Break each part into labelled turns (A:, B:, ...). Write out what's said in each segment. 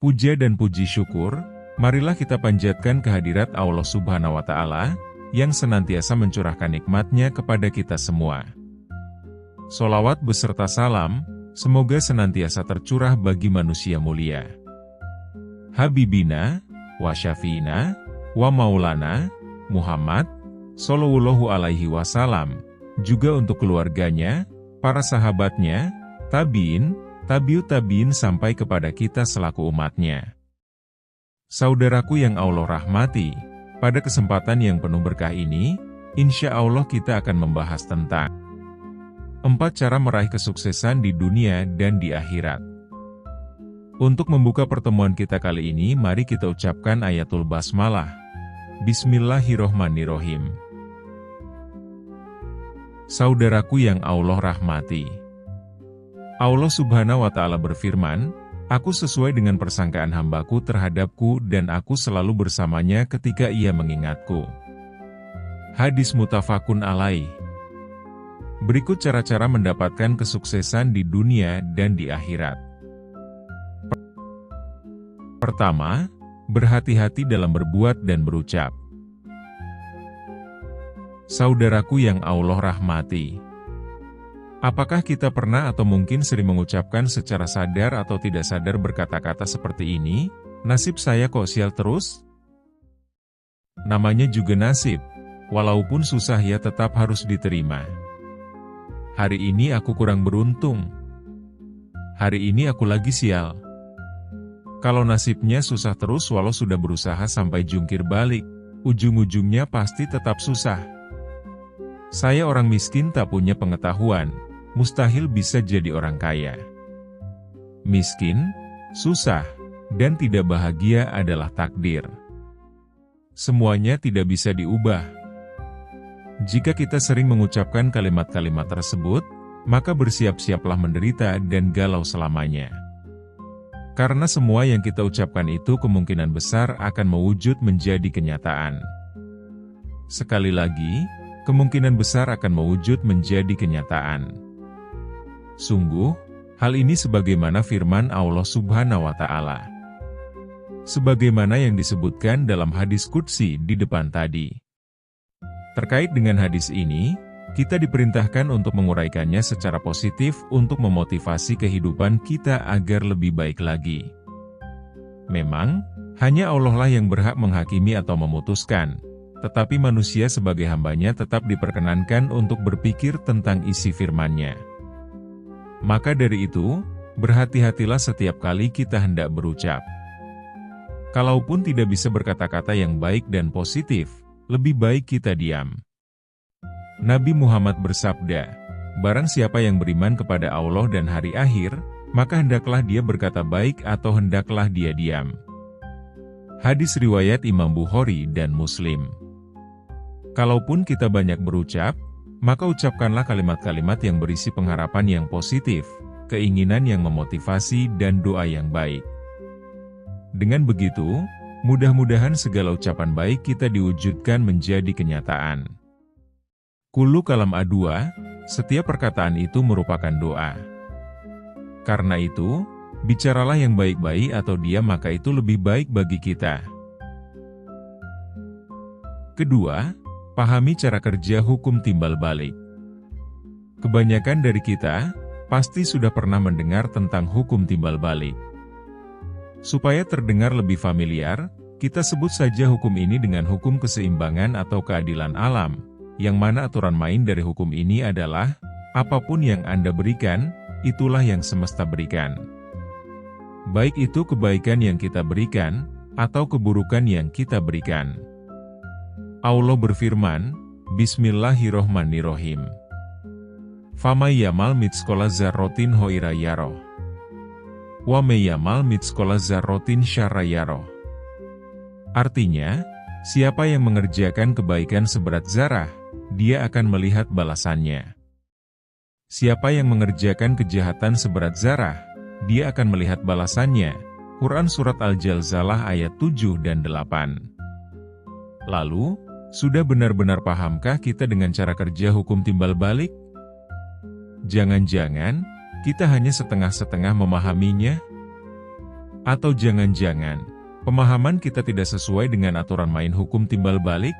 A: Puja dan puji syukur, marilah kita panjatkan kehadirat Allah Subhanahu wa Ta'ala, yang senantiasa mencurahkan nikmat-Nya kepada kita semua. Sholawat beserta salam, semoga senantiasa tercurah bagi manusia mulia Habibina, wa syafiina, wa maulana, Muhammad, Shallallahu alaihi wasallam, juga untuk keluarganya, para sahabatnya, tabi'in, tabi'ut tabi'in sampai kepada kita selaku umatnya. Saudaraku yang Allah rahmati, pada kesempatan yang penuh berkah ini, insya Allah kita akan membahas tentang 4 cara meraih kesuksesan di dunia dan di akhirat. Untuk membuka pertemuan kita kali ini, mari kita ucapkan ayatul basmalah. Bismillahirrohmanirrohim. Saudaraku yang Allah rahmati, Allah Subhanahu wa Ta'ala berfirman, "Aku sesuai dengan persangkaan hambaku terhadapku dan aku selalu bersamanya ketika ia mengingatku." Hadis muttafaqun alaih. Berikut cara-cara mendapatkan kesuksesan di dunia dan di akhirat. Pertama, berhati-hati dalam berbuat dan berucap. Saudaraku yang Allah rahmati, apakah kita pernah atau mungkin sering mengucapkan secara sadar atau tidak sadar berkata-kata seperti ini, "Nasib saya kok sial terus?" Namanya juga nasib, walaupun susah ya tetap harus diterima. Hari ini aku kurang beruntung. Hari ini aku lagi sial. Kalau nasibnya susah terus walau sudah berusaha sampai jungkir balik, ujung-ujungnya pasti tetap susah. Saya orang miskin tak punya pengetahuan, mustahil bisa jadi orang kaya. Miskin, susah, dan tidak bahagia adalah takdir. Semuanya tidak bisa diubah. Jika kita sering mengucapkan kalimat-kalimat tersebut, maka bersiap-siaplah menderita dan galau selamanya. Karena semua yang kita ucapkan itu kemungkinan besar akan mewujud menjadi kenyataan. Sekali lagi, kemungkinan besar akan mewujud menjadi kenyataan. Sungguh, hal ini sebagaimana firman Allah Subhanahu wa Ta'ala. Sebagaimana yang disebutkan dalam hadis qudsi di depan tadi. Terkait dengan hadis ini, kita diperintahkan untuk menguraikannya secara positif untuk memotivasi kehidupan kita agar lebih baik lagi. Memang, hanya Allah lah yang berhak menghakimi atau memutuskan, tetapi manusia sebagai hambanya tetap diperkenankan untuk berpikir tentang isi firman-Nya. Maka dari itu, berhati-hatilah setiap kali kita hendak berucap. Kalaupun tidak bisa berkata-kata yang baik dan positif, lebih baik kita diam. Nabi Muhammad bersabda, "Barang siapa yang beriman kepada Allah dan hari akhir, maka hendaklah dia berkata baik atau hendaklah dia diam." Hadis riwayat Imam Bukhari dan Muslim. Kalaupun kita banyak berucap, maka ucapkanlah kalimat-kalimat yang berisi pengharapan yang positif, keinginan yang memotivasi dan doa yang baik. Dengan begitu, mudah-mudahan segala ucapan baik kita diwujudkan menjadi kenyataan. Kullu kalam adua, setiap perkataan itu merupakan doa. Karena itu, bicaralah yang baik-baik atau diam maka itu lebih baik bagi kita. Kedua, pahami cara kerja hukum timbal balik. Kebanyakan dari kita, pasti sudah pernah mendengar tentang hukum timbal balik. Supaya terdengar lebih familiar, kita sebut saja hukum ini dengan hukum keseimbangan atau keadilan alam, yang mana aturan main dari hukum ini adalah, apapun yang Anda berikan, itulah yang semesta berikan. Baik itu kebaikan yang kita berikan, atau keburukan yang kita berikan. Allah berfirman, Bismillahirrohmanirrohim. Famay yamal mitskola zarrotin hoira yaroh. Wa meyamal mitskola zarrotin syarra yaroh. Artinya, siapa yang mengerjakan kebaikan seberat zarah, dia akan melihat balasannya. Siapa yang mengerjakan kejahatan seberat zarah, dia akan melihat balasannya. Quran Surat Al-Zalzalah ayat 7 dan 8. Lalu, sudah benar-benar pahamkah kita dengan cara kerja hukum timbal balik? Jangan-jangan, kita hanya setengah-setengah memahaminya? Atau jangan-jangan, pemahaman kita tidak sesuai dengan aturan main hukum timbal balik?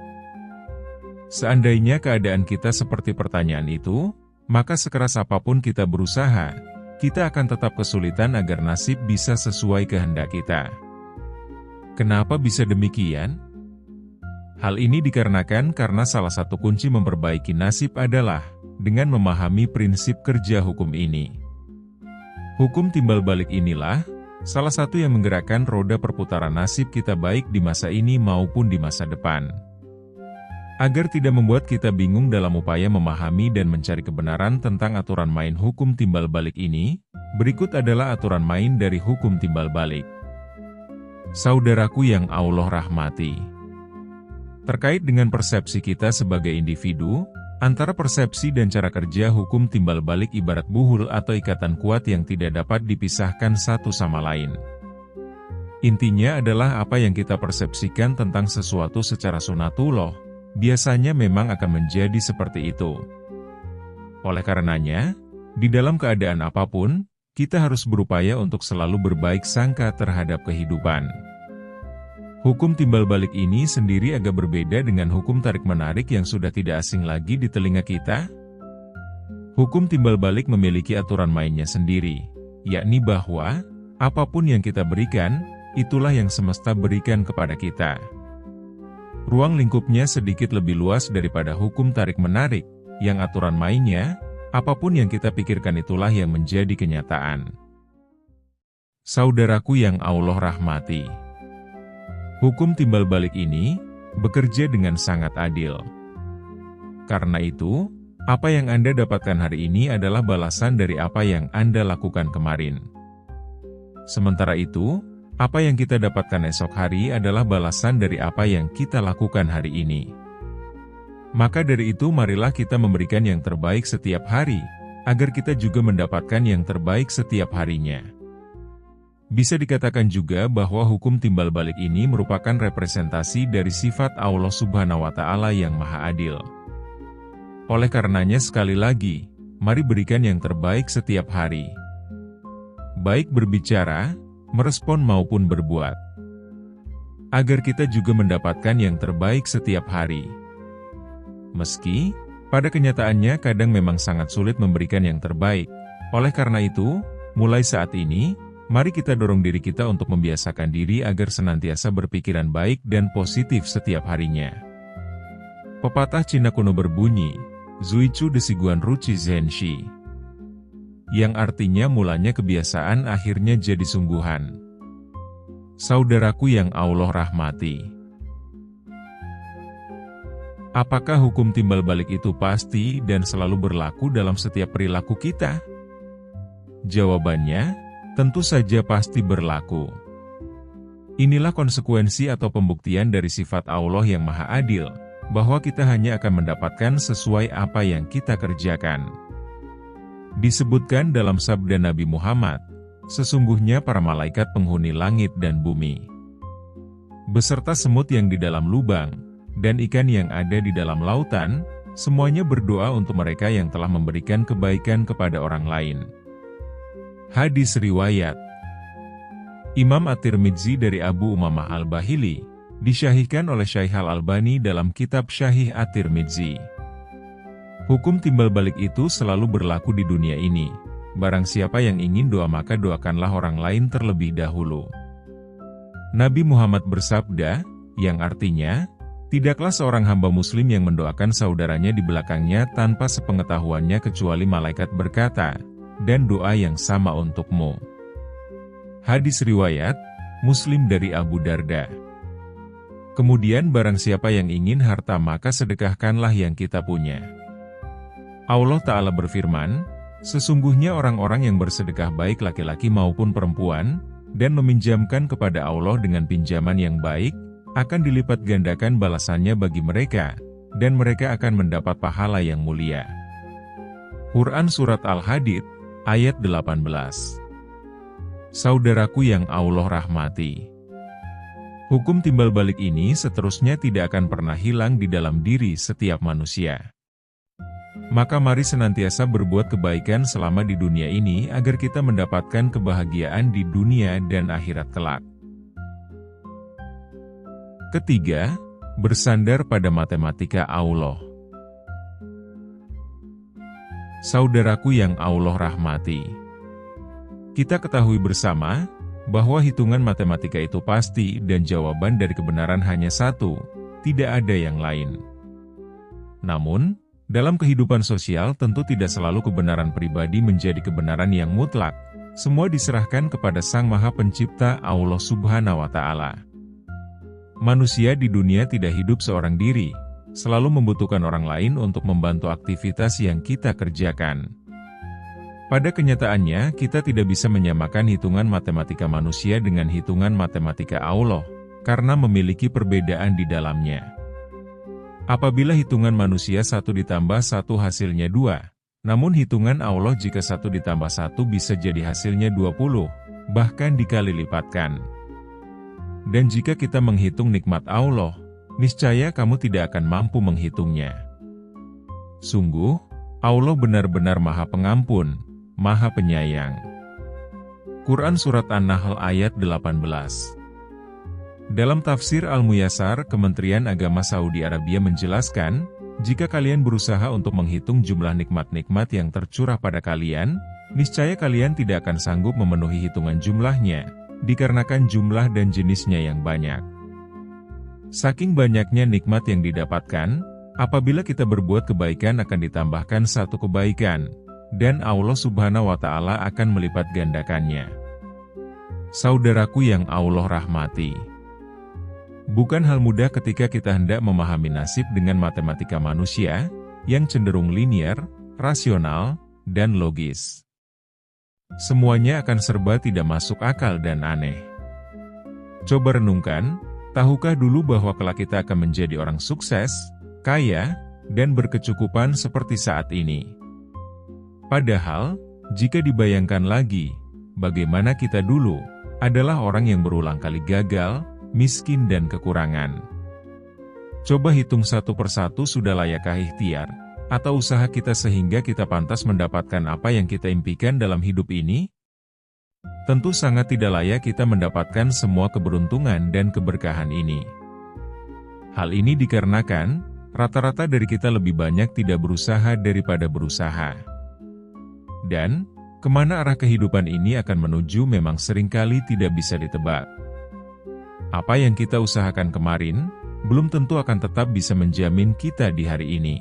A: Seandainya keadaan kita seperti pertanyaan itu, maka sekeras apapun kita berusaha, kita akan tetap kesulitan agar nasib bisa sesuai kehendak kita. Kenapa bisa demikian? Hal ini dikarenakan karena salah satu kunci memperbaiki nasib adalah dengan memahami prinsip kerja hukum ini. Hukum timbal balik inilah salah satu yang menggerakkan roda perputaran nasib kita baik di masa ini maupun di masa depan. Agar tidak membuat kita bingung dalam upaya memahami dan mencari kebenaran tentang aturan main hukum timbal balik ini, berikut adalah aturan main dari hukum timbal balik. Saudaraku yang Allah rahmati. Terkait dengan persepsi kita sebagai individu, antara persepsi dan cara kerja hukum timbal balik ibarat buhul atau ikatan kuat yang tidak dapat dipisahkan satu sama lain. Intinya adalah apa yang kita persepsikan tentang sesuatu secara sunatullah, biasanya memang akan menjadi seperti itu. Oleh karenanya, di dalam keadaan apapun, kita harus berupaya untuk selalu berbaik sangka terhadap kehidupan. Hukum timbal balik ini sendiri agak berbeda dengan hukum tarik-menarik yang sudah tidak asing lagi di telinga kita. Hukum timbal balik memiliki aturan mainnya sendiri, yakni bahwa, apapun yang kita berikan, itulah yang semesta berikan kepada kita. Ruang lingkupnya sedikit lebih luas daripada hukum tarik-menarik, yang aturan mainnya, apapun yang kita pikirkan itulah yang menjadi kenyataan. Saudaraku yang Allah rahmati. Hukum timbal balik ini, bekerja dengan sangat adil. Karena itu, apa yang Anda dapatkan hari ini adalah balasan dari apa yang Anda lakukan kemarin. Sementara itu, apa yang kita dapatkan esok hari adalah balasan dari apa yang kita lakukan hari ini. Maka dari itu marilah kita memberikan yang terbaik setiap hari, agar kita juga mendapatkan yang terbaik setiap harinya. Bisa dikatakan juga bahwa hukum timbal balik ini merupakan representasi dari sifat Allah Subhanahu wa Ta'ala yang Maha Adil. Oleh karenanya sekali lagi, mari berikan yang terbaik setiap hari. Baik berbicara, merespon maupun berbuat. Agar kita juga mendapatkan yang terbaik setiap hari. Meski, pada kenyataannya kadang memang sangat sulit memberikan yang terbaik. Oleh karena itu, mulai saat ini, mari kita dorong diri kita untuk membiasakan diri agar senantiasa berpikiran baik dan positif setiap harinya. Pepatah Cina kuno berbunyi, Zuichu desiguan ruci zenshi, yang artinya mulanya kebiasaan akhirnya jadi sungguhan. Saudaraku yang Allah rahmati. Apakah hukum timbal balik itu pasti dan selalu berlaku dalam setiap perilaku kita? Jawabannya, tentu saja pasti berlaku. Inilah konsekuensi atau pembuktian dari sifat Allah yang Maha Adil, bahwa kita hanya akan mendapatkan sesuai apa yang kita kerjakan. Disebutkan dalam sabda Nabi Muhammad, sesungguhnya para malaikat penghuni langit dan bumi, beserta semut yang di dalam lubang, dan ikan yang ada di dalam lautan, semuanya berdoa untuk mereka yang telah memberikan kebaikan kepada orang lain. Hadis riwayat Imam At-Tirmidzi dari Abu Umamah Al-Bahili, disyahihkan oleh Syaikh Al-Albani dalam kitab Syahih At-Tirmidzi. Hukum timbal balik itu selalu berlaku di dunia ini. Barang siapa yang ingin doa maka doakanlah orang lain terlebih dahulu. Nabi Muhammad bersabda, yang artinya, tidaklah seorang hamba muslim yang mendoakan saudaranya di belakangnya tanpa sepengetahuannya kecuali malaikat berkata, dan doa yang sama untukmu. Hadis riwayat, Muslim dari Abu Darda. Kemudian barang siapa yang ingin harta maka sedekahkanlah yang kita punya. Allah Ta'ala berfirman, sesungguhnya orang-orang yang bersedekah baik laki-laki maupun perempuan, dan meminjamkan kepada Allah dengan pinjaman yang baik, akan dilipat gandakan balasannya bagi mereka, dan mereka akan mendapat pahala yang mulia. Quran Surat Al-Hadid, ayat 18. Saudaraku yang Allah rahmati. Hukum timbal balik ini seterusnya tidak akan pernah hilang di dalam diri setiap manusia. Maka mari senantiasa berbuat kebaikan selama di dunia ini agar kita mendapatkan kebahagiaan di dunia dan akhirat kelak. Ketiga, bersandar pada matematika Allah. Saudaraku yang Allah rahmati, kita ketahui bersama bahwa hitungan matematika itu pasti dan jawaban dari kebenaran hanya satu, tidak ada yang lain. Namun, dalam kehidupan sosial tentu tidak selalu kebenaran pribadi menjadi kebenaran yang mutlak. Semua diserahkan kepada Sang Maha Pencipta Allah Subhanahu wa Ta'ala. Manusia di dunia tidak hidup seorang diri, selalu membutuhkan orang lain untuk membantu aktivitas yang kita kerjakan. Pada kenyataannya, kita tidak bisa menyamakan hitungan matematika manusia dengan hitungan matematika Allah, karena memiliki perbedaan di dalamnya. Apabila hitungan manusia 1 ditambah 1 hasilnya 2, namun hitungan Allah jika 1 ditambah 1 bisa jadi hasilnya 20, bahkan dikali lipatkan. Dan jika kita menghitung nikmat Allah, niscaya kamu tidak akan mampu menghitungnya. Sungguh, Allah benar-benar Maha Pengampun, Maha Penyayang. Quran Surat An-Nahl ayat 18. Dalam tafsir Al-Muyassar, Kementerian Agama Saudi Arabia menjelaskan, jika kalian berusaha untuk menghitung jumlah nikmat-nikmat yang tercurah pada kalian, niscaya kalian tidak akan sanggup memenuhi hitungan jumlahnya, dikarenakan jumlah dan jenisnya yang banyak. Saking banyaknya nikmat yang didapatkan, apabila kita berbuat kebaikan akan ditambahkan 1 kebaikan, dan Allah Subhanahu wa Ta'ala akan melipat gandakannya. Saudaraku yang Allah rahmati, bukan hal mudah ketika kita hendak memahami nasib dengan matematika manusia, yang cenderung linier, rasional, dan logis. Semuanya akan serba tidak masuk akal dan aneh. Coba renungkan, tahukah dulu bahwa kelak kita akan menjadi orang sukses, kaya, dan berkecukupan seperti saat ini? Padahal, jika dibayangkan lagi, bagaimana kita dulu, adalah orang yang berulang kali gagal, miskin dan kekurangan. Coba hitung satu persatu sudah layakkah ikhtiar, atau usaha kita sehingga kita pantas mendapatkan apa yang kita impikan dalam hidup ini? Tentu sangat tidak layak kita mendapatkan semua keberuntungan dan keberkahan ini. Hal ini dikarenakan, rata-rata dari kita lebih banyak tidak berusaha daripada berusaha. Dan, kemana arah kehidupan ini akan menuju memang seringkali tidak bisa ditebak. Apa yang kita usahakan kemarin, belum tentu akan tetap bisa menjamin kita di hari ini.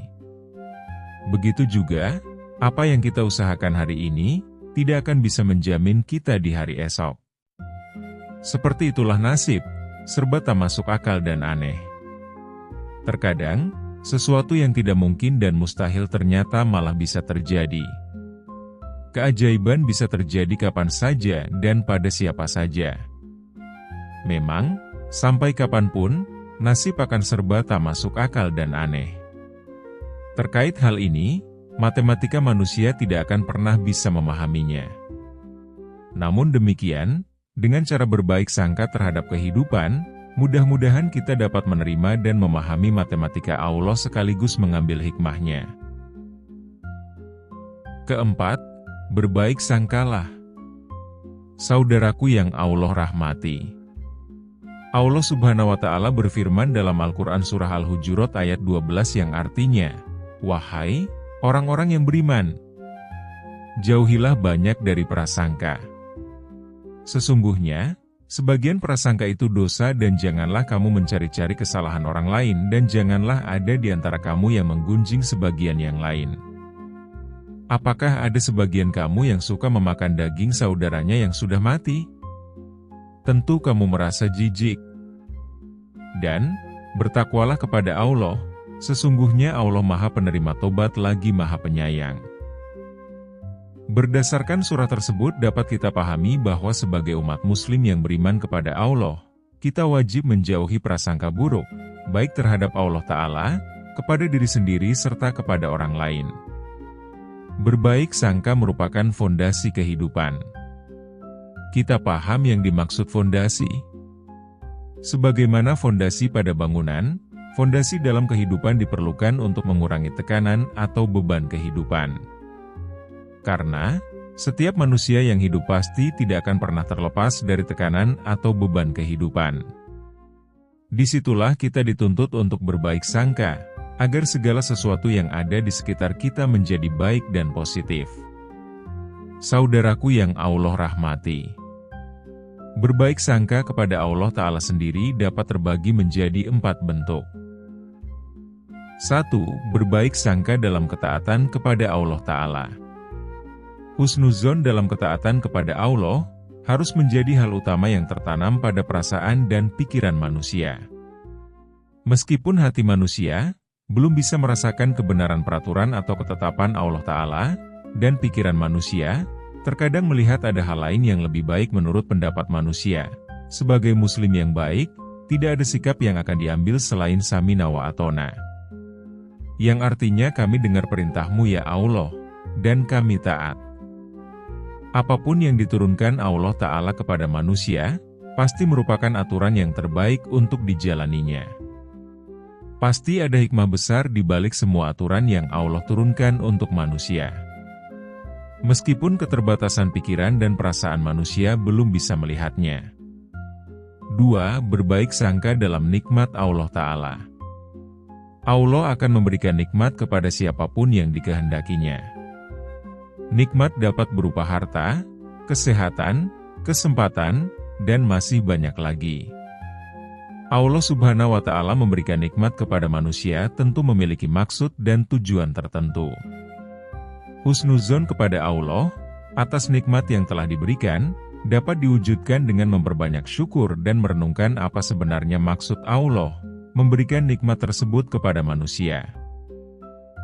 A: Begitu juga, apa yang kita usahakan hari ini, tidak akan bisa menjamin kita di hari esok. Seperti itulah nasib, serba tak masuk akal dan aneh. Terkadang, sesuatu yang tidak mungkin dan mustahil ternyata malah bisa terjadi. Keajaiban bisa terjadi kapan saja dan pada siapa saja. Memang, sampai kapanpun, nasib akan serba tak masuk akal dan aneh. Terkait hal ini, matematika manusia tidak akan pernah bisa memahaminya. Namun demikian, dengan cara berbaik sangka terhadap kehidupan, mudah-mudahan kita dapat menerima dan memahami matematika Allah sekaligus mengambil hikmahnya. Keempat, berbaik sangkalah. Saudaraku yang Allah rahmati, Allah Subhanahu wa Ta'ala berfirman dalam Al-Quran Surah Al-Hujurat ayat 12 yang artinya, "Wahai orang-orang yang beriman, jauhilah banyak dari prasangka. Sesungguhnya, sebagian prasangka itu dosa dan janganlah kamu mencari-cari kesalahan orang lain dan janganlah ada di antara kamu yang menggunjing sebagian yang lain. Apakah ada sebagian kamu yang suka memakan daging saudaranya yang sudah mati? Tentu kamu merasa jijik. Dan, bertakwalah kepada Allah, sesungguhnya Allah Maha Penerima Tobat lagi Maha Penyayang." Berdasarkan surah tersebut dapat kita pahami bahwa sebagai umat muslim yang beriman kepada Allah, kita wajib menjauhi prasangka buruk, baik terhadap Allah Ta'ala, kepada diri sendiri serta kepada orang lain. Berbaik sangka merupakan fondasi kehidupan. Kita paham yang dimaksud fondasi. Sebagaimana fondasi pada bangunan, Fondasi dalam kehidupan diperlukan untuk mengurangi tekanan atau beban kehidupan. Karena, setiap manusia yang hidup pasti tidak akan pernah terlepas dari tekanan atau beban kehidupan. Disitulah kita dituntut untuk berbaik sangka, agar segala sesuatu yang ada di sekitar kita menjadi baik dan positif. Saudaraku yang Allah rahmati, berbaik sangka kepada Allah Ta'ala sendiri dapat terbagi menjadi 4 bentuk. 1. Berbaik sangka dalam ketaatan kepada Allah Ta'ala. Husnuzon dalam ketaatan kepada Allah, harus menjadi hal utama yang tertanam pada perasaan dan pikiran manusia. Meskipun hati manusia belum bisa merasakan kebenaran peraturan atau ketetapan Allah Ta'ala, dan pikiran manusia terkadang melihat ada hal lain yang lebih baik menurut pendapat manusia. Sebagai muslim yang baik, tidak ada sikap yang akan diambil selain samina wa atona. Yang artinya kami dengar perintahmu ya Allah, dan kami taat. Apapun yang diturunkan Allah Ta'ala kepada manusia, pasti merupakan aturan yang terbaik untuk dijalaninya. Pasti ada hikmah besar di balik semua aturan yang Allah turunkan untuk manusia. Meskipun keterbatasan pikiran dan perasaan manusia belum bisa melihatnya. 2. Berbaik sangka dalam nikmat Allah Ta'ala. Allah akan memberikan nikmat kepada siapapun yang dikehendakinya. Nikmat dapat berupa harta, kesehatan, kesempatan, dan masih banyak lagi. Allah Subhanahu wa Ta'ala memberikan nikmat kepada manusia tentu memiliki maksud dan tujuan tertentu. Husnuzon kepada Allah atas nikmat yang telah diberikan dapat diwujudkan dengan memperbanyak syukur dan merenungkan apa sebenarnya maksud Allah memberikan nikmat tersebut kepada manusia.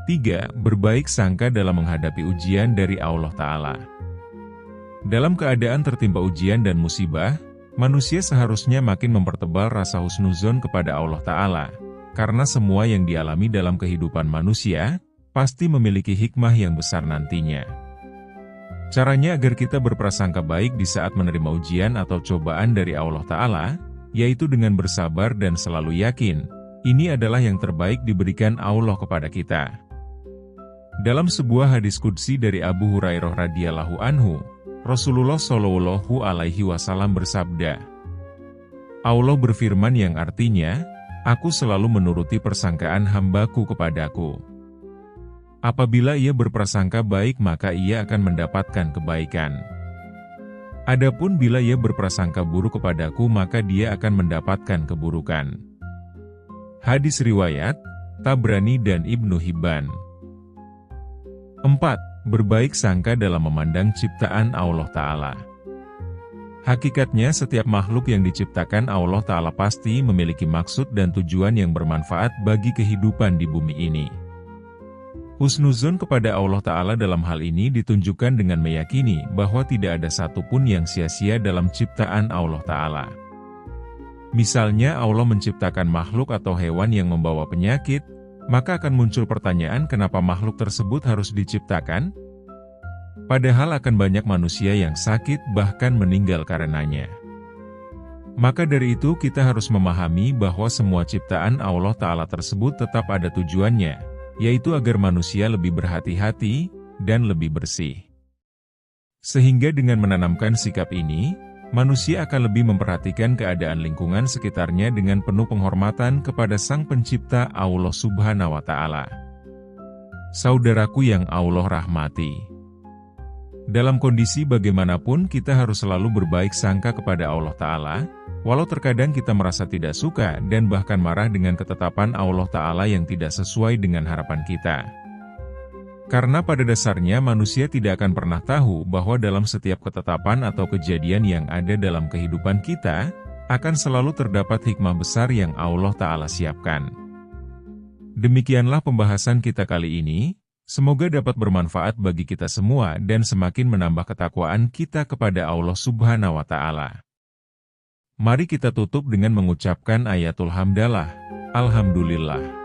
A: 3. Berbaik sangka dalam menghadapi ujian dari Allah Ta'ala. Dalam keadaan tertimpa ujian dan musibah, manusia seharusnya makin mempertebal rasa husnuzon kepada Allah Ta'ala, karena semua yang dialami dalam kehidupan manusia, pasti memiliki hikmah yang besar nantinya. Caranya agar kita berprasangka baik di saat menerima ujian atau cobaan dari Allah Ta'ala, yaitu dengan bersabar dan selalu yakin, ini adalah yang terbaik diberikan Allah kepada kita. Dalam sebuah hadis qudsi dari Abu Hurairah radhiyallahu anhu, Rasulullah shallallahu alaihi wasallam bersabda, Allah berfirman yang artinya, aku selalu menuruti persangkaan hambaku kepadaku. Apabila ia berprasangka baik maka ia akan mendapatkan kebaikan. Adapun bila ia berprasangka buruk kepadaku maka dia akan mendapatkan keburukan. Hadis riwayat Tabrani dan Ibnu Hibban. 4. Berbaik sangka dalam memandang ciptaan Allah Ta'ala. Hakikatnya setiap makhluk yang diciptakan Allah Ta'ala pasti memiliki maksud dan tujuan yang bermanfaat bagi kehidupan di bumi ini. Husnuzon kepada Allah Ta'ala dalam hal ini ditunjukkan dengan meyakini bahwa tidak ada satupun yang sia-sia dalam ciptaan Allah Ta'ala. Misalnya Allah menciptakan makhluk atau hewan yang membawa penyakit, maka akan muncul pertanyaan kenapa makhluk tersebut harus diciptakan? Padahal akan banyak manusia yang sakit bahkan meninggal karenanya. Maka dari itu kita harus memahami bahwa semua ciptaan Allah Ta'ala tersebut tetap ada tujuannya, yaitu agar manusia lebih berhati-hati dan lebih bersih. Sehingga dengan menanamkan sikap ini, manusia akan lebih memperhatikan keadaan lingkungan sekitarnya dengan penuh penghormatan kepada Sang Pencipta Allah Subhanahu wa Ta'ala. Saudaraku yang Allah rahmati, dalam kondisi bagaimanapun kita harus selalu berbaik sangka kepada Allah Ta'ala, walau terkadang kita merasa tidak suka dan bahkan marah dengan ketetapan Allah Ta'ala yang tidak sesuai dengan harapan kita. Karena pada dasarnya manusia tidak akan pernah tahu bahwa dalam setiap ketetapan atau kejadian yang ada dalam kehidupan kita, akan selalu terdapat hikmah besar yang Allah Ta'ala siapkan. Demikianlah pembahasan kita kali ini, semoga dapat bermanfaat bagi kita semua dan semakin menambah ketakwaan kita kepada Allah Subhanahu wa Ta'ala. Mari kita tutup dengan mengucapkan ayatul hamdalah, Alhamdulillah.